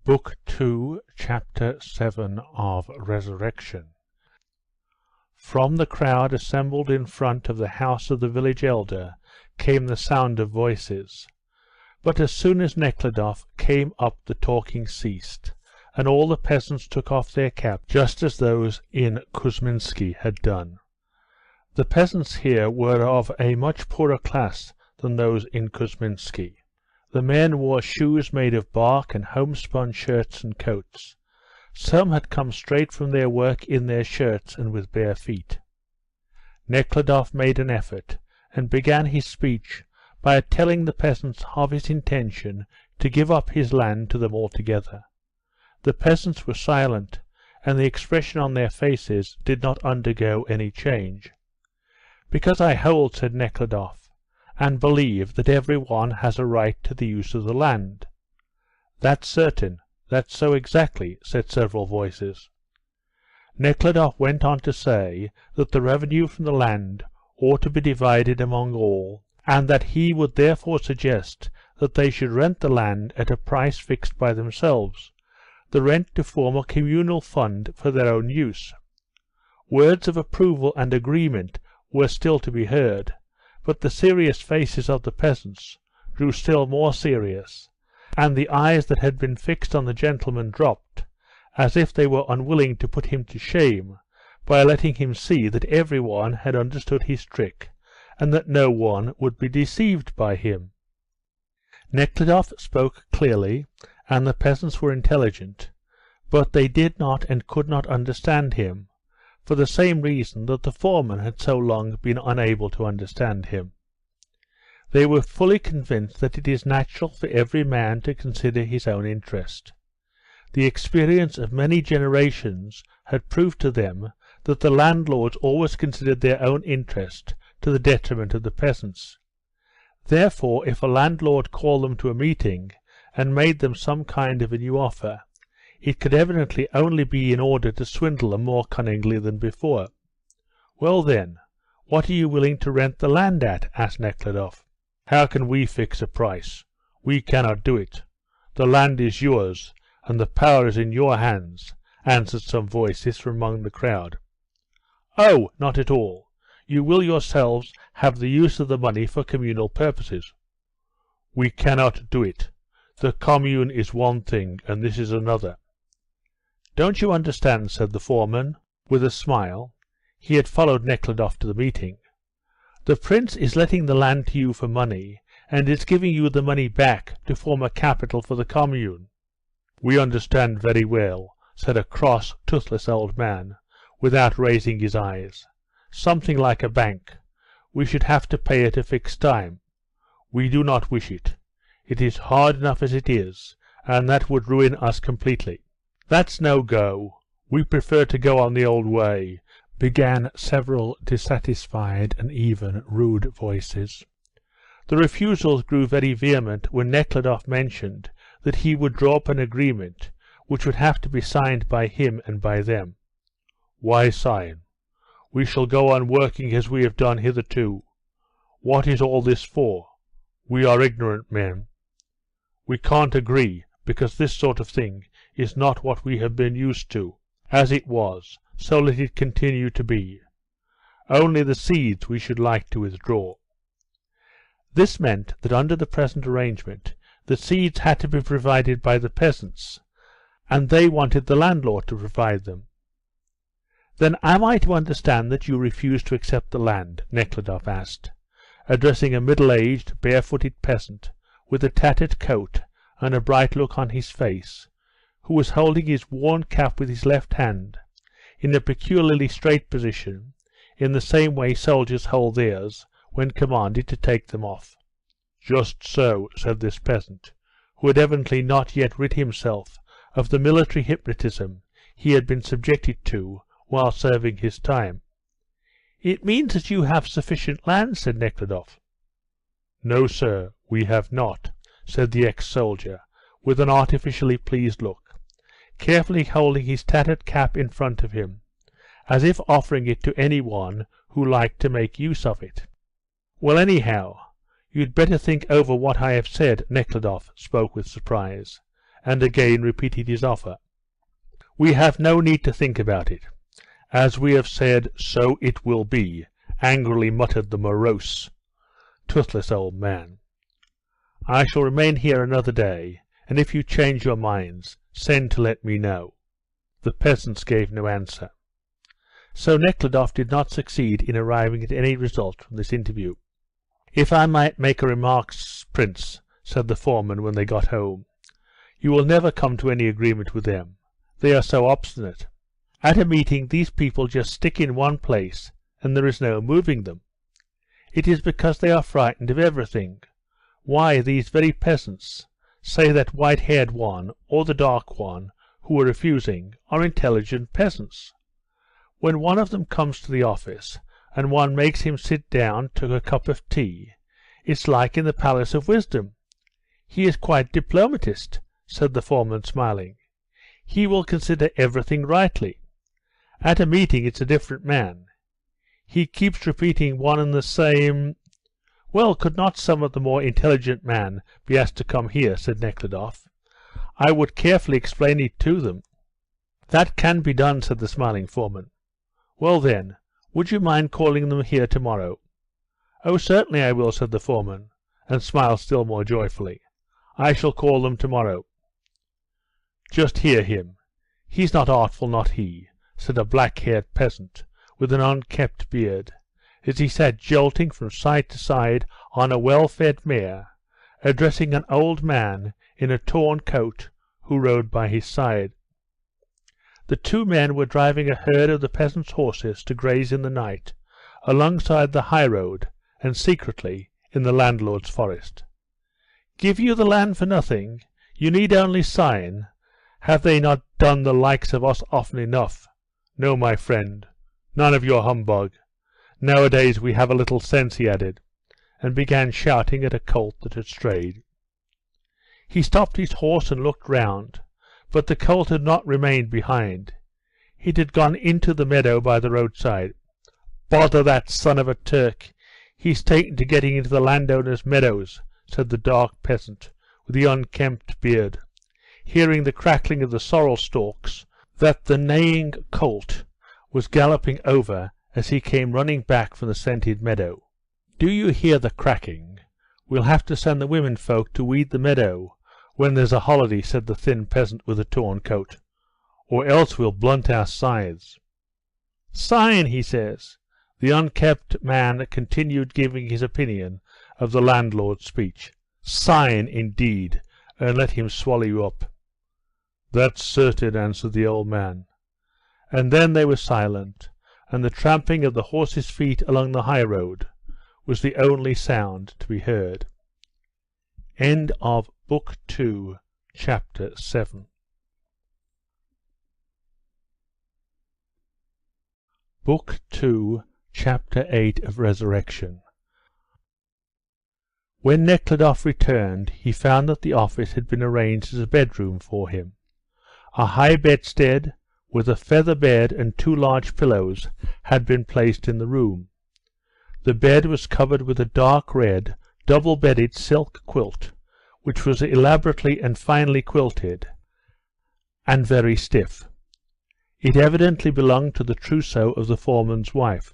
Book 2, Chapter 7 of Resurrection. From the crowd assembled in front of the house of the village elder came the sound of voices, but as soon as Nekhludoff came up the talking ceased, and all the peasants took off their caps just as those in Kuzminsky had done. The peasants here were of a much poorer class than those in Kuzminsky. The men wore shoes made of bark and homespun shirts and coats. Some had come straight from their work in their shirts and with bare feet. Nekhludoff made an effort, and began his speech by telling the peasants of his intention to give up his land to them altogether. The peasants were silent, and the expression on their faces did not undergo any change. "Because I hold," said Nekhludoff, "and believe that every one has a right to the use of the land." "That's certain, that's so exactly," said several voices. Nekhludoff went on to say that the revenue from the land ought to be divided among all, and that he would therefore suggest that they should rent the land at a price fixed by themselves, the rent to form a communal fund for their own use. Words of approval and agreement were still to be heard, but the serious faces of the peasants grew still more serious, and the eyes that had been fixed on the gentleman dropped, as if they were unwilling to put him to shame by letting him see that every one had understood his trick, and that no one would be deceived by him. Nekhludoff spoke clearly, and the peasants were intelligent, but they did not and could not understand him, for the same reason that the foreman had so long been unable to understand him. They were fully convinced that it is natural for every man to consider his own interest. The experience of many generations had proved to them that the landlords always considered their own interest to the detriment of the peasants. Therefore, if a landlord called them to a meeting and made them some kind of a new offer, it could evidently only be in order to swindle them more cunningly than before. "Well then, what are you willing to rent the land at?" asked Nekhludoff. "How can we fix a price? We cannot do it. The land is yours, and the power is in your hands," answered some voices from among the crowd. "Oh, not at all. You will yourselves have the use of the money for communal purposes." "We cannot do it. The commune is one thing, and this is another." "Don't you understand," said the foreman, with a smile. He had followed Nekhludoff to the meeting. "The prince is letting the land to you for money, and is giving you the money back to form a capital for the commune." "We understand very well," said a cross, toothless old man, without raising his eyes. "Something like a bank. We should have to pay at a fixed time. We do not wish it. It is hard enough as it is, and that would ruin us completely." "That's no go. We prefer to go on the old way," began several dissatisfied and even rude voices. The refusals grew very vehement when Nekhludoff mentioned that he would draw up an agreement which would have to be signed by him and by them. "Why sign? We shall go on working as we have done hitherto. What is all this for? We are ignorant men. We can't agree, because this sort of thing is not what we have been used to. As it was, so let it continue to be. Only the seeds we should like to withdraw." This meant that under the present arrangement the seeds had to be provided by the peasants, and they wanted the landlord to provide them. "Then am I to understand that you refuse to accept the land?" Nekhludoff asked, addressing a middle-aged, barefooted peasant with a tattered coat and a bright look on his face, who was holding his worn cap with his left hand, in a peculiarly straight position, in the same way soldiers hold theirs when commanded to take them off. "Just so," said this peasant, who had evidently not yet rid himself of the military hypnotism he had been subjected to while serving his time. "It means that you have sufficient land," said Nekhludoff. "No, sir, we have not," said the ex-soldier, with an artificially pleased look, carefully holding his tattered cap in front of him, as if offering it to any one who liked to make use of it. "Well, anyhow, you'd better think over what I have said." Nekhludoff spoke with surprise, and again repeated his offer. "We have no need to think about it. As we have said, so it will be," angrily muttered the morose, toothless old man. "I shall remain here another day, and if you change your minds, send to let me know." The peasants gave no answer. So Nekhludoff did not succeed in arriving at any result from this interview. "If I might make a remark, Prince," said the foreman when they got home, "you will never come to any agreement with them. They are so obstinate. At a meeting these people just stick in one place, and there is no moving them. It is because they are frightened of everything. Why, these very peasants, say that white-haired one or the dark one, who are refusing, are intelligent peasants. When one of them comes to the office, and one makes him sit down to a cup of tea, it's like in the Palace of Wisdom. He is quite diplomatist," said the foreman, smiling. "He will consider everything rightly. At a meeting it's a different man. He keeps repeating one and the same—" "Well, could not some of the more intelligent men be asked to come here?" said Nekhludoff. "I would carefully explain it to them." "That can be done," said the smiling foreman. "Well then, would you mind calling them here tomorrow?" "Oh, certainly I will," said the foreman, and smiled still more joyfully. "I shall call them tomorrow." "Just hear him. He's not artful, not he," said a black-haired peasant with an unkempt beard, as he sat jolting from side to side on a well-fed mare, addressing an old man in a torn coat who rode by his side. The two men were driving a herd of the peasants' horses to graze in the night, alongside the high road, and secretly in the landlord's forest. "Give you the land for nothing? You need only sign. Have they not done the likes of us often enough? No, my friend, none of your humbug. Nowadays we have a little sense," he added, and began shouting at a colt that had strayed. He stopped his horse and looked round, but the colt had not remained behind. It had gone into the meadow by the roadside. "Bother that son of a Turk! He's taken to getting into the landowner's meadows," said the dark peasant with the unkempt beard, hearing the crackling of the sorrel stalks that the neighing colt was galloping over as he came running back from the scented meadow. "Do you hear the cracking? We'll have to send the women folk to weed the meadow when there's a holiday," said the thin peasant with the torn coat, "or else we'll blunt our scythes." "Sign, he says." The unkempt man continued giving his opinion of the landlord's speech. "Sign, indeed, and let him swallow you up." "That's certain," answered the old man. And then they were silent, and the tramping of the horses' feet along the high road was the only sound to be heard. End of Book 2, Chapter 7. Book 2, Chapter 8 of Resurrection. When Nekhludoff returned, he found that the office had been arranged as a bedroom for him. A high bedstead, with a feather bed and two large pillows, had been placed in the room. The bed was covered with a dark red, double-bedded silk quilt, which was elaborately and finely quilted, and very stiff. It evidently belonged to the trousseau of the foreman's wife.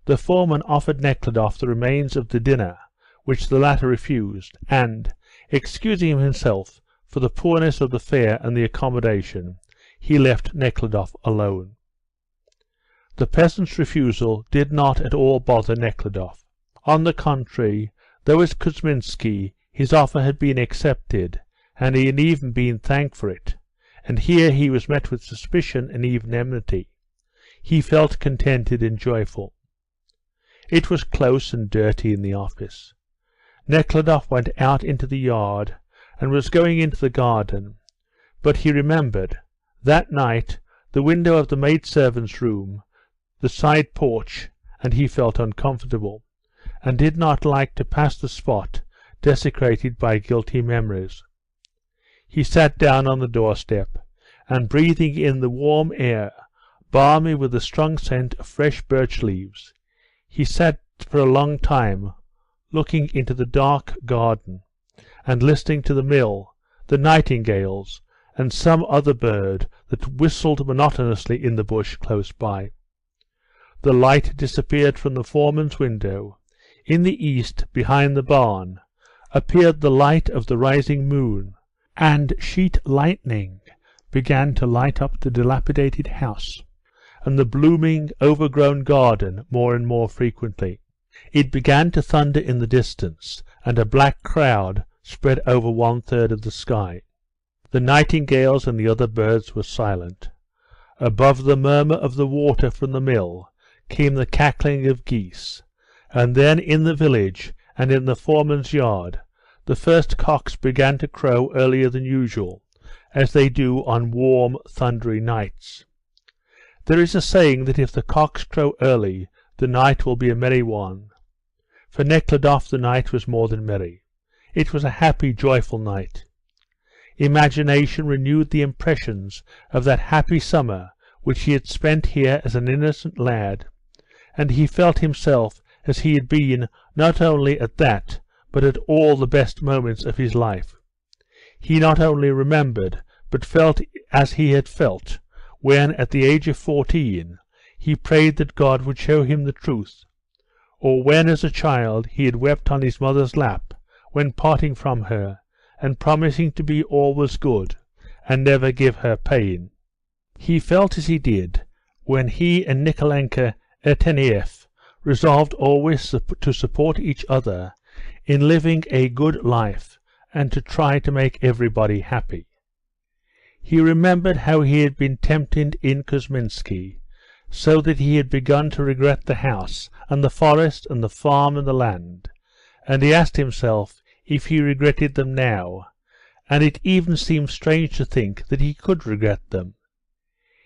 The foreman offered Nekhludoff the remains of the dinner, which the latter refused, and, excusing himself for the poorness of the fare and the accommodation, he left Nekhludoff alone. The peasant's refusal did not at all bother Nekhludoff. On the contrary, though as Kuzminsky his offer had been accepted, and he had even been thanked for it, and here he was met with suspicion and even enmity, he felt contented and joyful. It was close and dirty in the office. Nekhludoff went out into the yard and was going into the garden, but he remembered that night the window of the maidservant's room, the side porch, and he felt uncomfortable, and did not like to pass the spot desecrated by guilty memories. He sat down on the doorstep, and breathing in the warm air, balmy with the strong scent of fresh birch leaves, he sat for a long time looking into the dark garden, and listening to the mill the nightingales, and some other bird that whistled monotonously in the bush close by. The light disappeared from the foreman's window. In the east, behind the barn, appeared the light of the rising moon, and sheet lightning began to light up the dilapidated house, and the blooming, overgrown garden more and more frequently. It began to thunder in the distance, and a black cloud spread over 1/3 of the sky. The nightingales and the other birds were silent. Above the murmur of the water from the mill came the cackling of geese, and then in the village and in the foreman's yard the first cocks began to crow earlier than usual, as they do on warm, thundery nights. There is a saying that if the cocks crow early, the night will be a merry one. For Nekhludoff the night was more than merry. It was a happy, joyful night. Imagination renewed the impressions of that happy summer which he had spent here as an innocent lad, and he felt himself as he had been not only at that, but at all the best moments of his life. He not only remembered, but felt as he had felt when, at the age of 14, he prayed that God would show him the truth, or when as a child he had wept on his mother's lap when parting from her, and promising to be always good, and never give her pain. He felt as he did when he and Nikolenka Ertenieff resolved always to support each other in living a good life, and to try to make everybody happy. He remembered how he had been tempted in Kuzminsky, so that he had begun to regret the house, and the forest, and the farm, and the land, and he asked himself if he regretted them now, and it even seemed strange to think that he could regret them.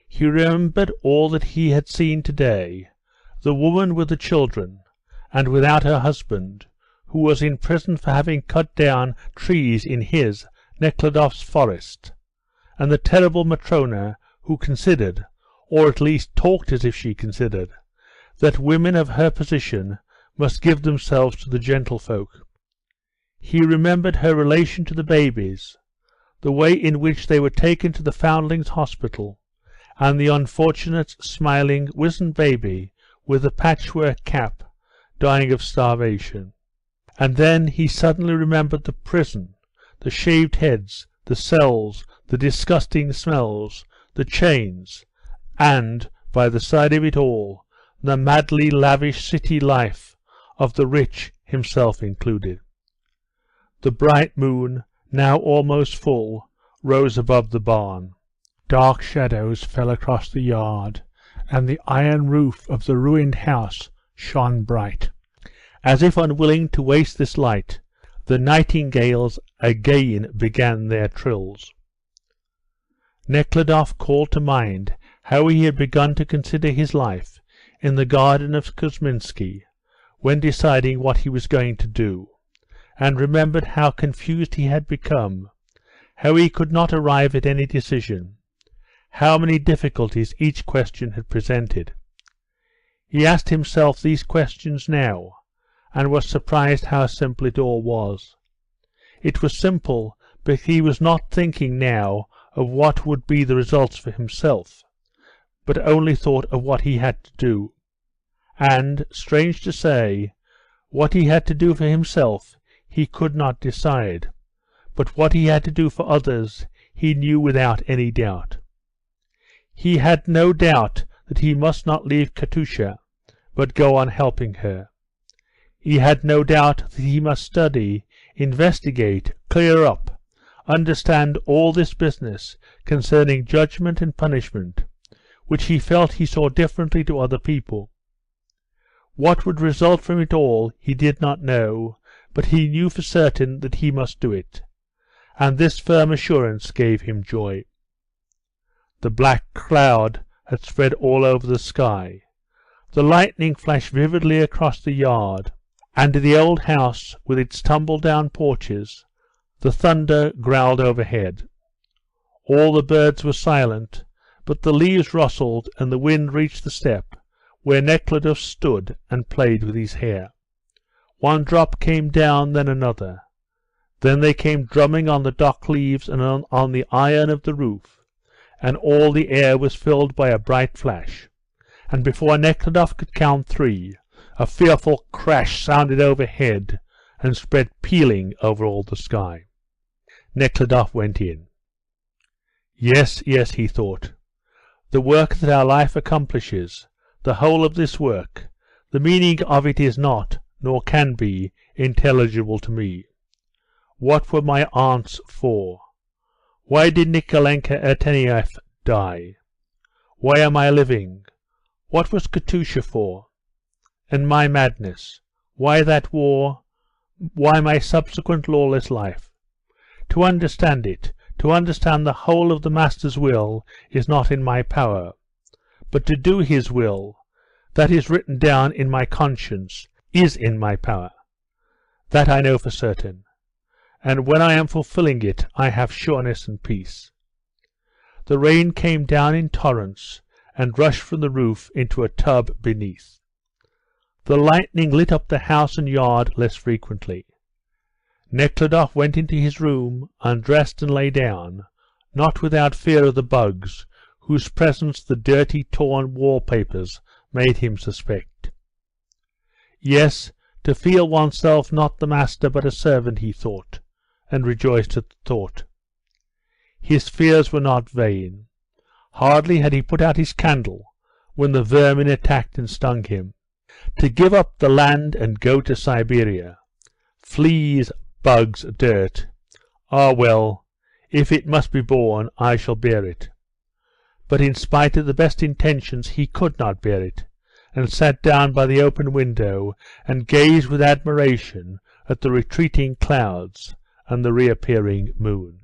He remembered all that he had seen today, the woman with the children, and without her husband, who was in prison for having cut down trees in his, Nekhludoff's forest, and the terrible Matrona who considered, or at least talked as if she considered, that women of her position must give themselves to the gentlefolk. He remembered her relation to the babies, the way in which they were taken to the Foundlings' Hospital, and the unfortunate, smiling, wizened baby with the patchwork cap dying of starvation. And then he suddenly remembered the prison, the shaved heads, the cells, the disgusting smells, the chains, and, by the side of it all, the madly lavish city life of the rich, himself included. The bright moon, now almost full, rose above the barn. Dark shadows fell across the yard, and the iron roof of the ruined house shone bright. As if unwilling to waste this light, the nightingales again began their trills. Nekhludoff called to mind how he had begun to consider his life in the garden of Kuzminsky when deciding what he was going to do, and remembered how confused he had become, how he could not arrive at any decision, how many difficulties each question had presented. He asked himself these questions now, and was surprised how simple it all was. It was simple, but he was not thinking now of what would be the results for himself, but only thought of what he had to do. And, strange to say, what he had to do for himself he could not decide, but what he had to do for others he knew without any doubt. He had no doubt that he must not leave Katusha, but go on helping her. He had no doubt that he must study, investigate, clear up, understand all this business concerning judgment and punishment, which he felt he saw differently to other people. What would result from it all he did not know, but he knew for certain that he must do it, and this firm assurance gave him joy. The black cloud had spread all over the sky. The lightning flashed vividly across the yard, and the old house with its tumble-down porches. The thunder growled overhead. All the birds were silent, but the leaves rustled and the wind reached the step where Nekhludoff stood and played with his hair. One drop came down, then another. Then they came drumming on the dock leaves and on the iron of the roof, and all the air was filled by a bright flash, and before Nekhludoff could count 3, a fearful crash sounded overhead and spread pealing over all the sky. Nekhludoff went in. Yes, yes, he thought, the work that our life accomplishes, the whole of this work, the meaning of it is not, nor can be, intelligible to me. What were my aunts for? Why did Nikolenka Ertenieff die? Why am I living? What was Katusha for? And my madness? Why that war? Why my subsequent lawless life? To understand it, to understand the whole of the Master's will, is not in my power. But to do his will, that is written down in my conscience, is in my power. That I know for certain. And when I am fulfilling it, I have sureness and peace. The rain came down in torrents, and rushed from the roof into a tub beneath. The lightning lit up the house and yard less frequently. Nekhludoff went into his room, undressed and lay down, not without fear of the bugs, whose presence the dirty, torn wall-papers made him suspect. Yes, to feel oneself not the master but a servant, he thought, and rejoiced at the thought. His fears were not vain. Hardly had he put out his candle when the vermin attacked and stung him. To give up the land and go to Siberia. Fleas, bugs, dirt. Ah well, if it must be borne, I shall bear it. But in spite of the best intentions he could not bear it, and sat down by the open window and gazed with admiration at the retreating clouds and the reappearing moon.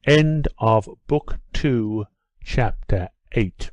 End of Book 2, Chapter 8.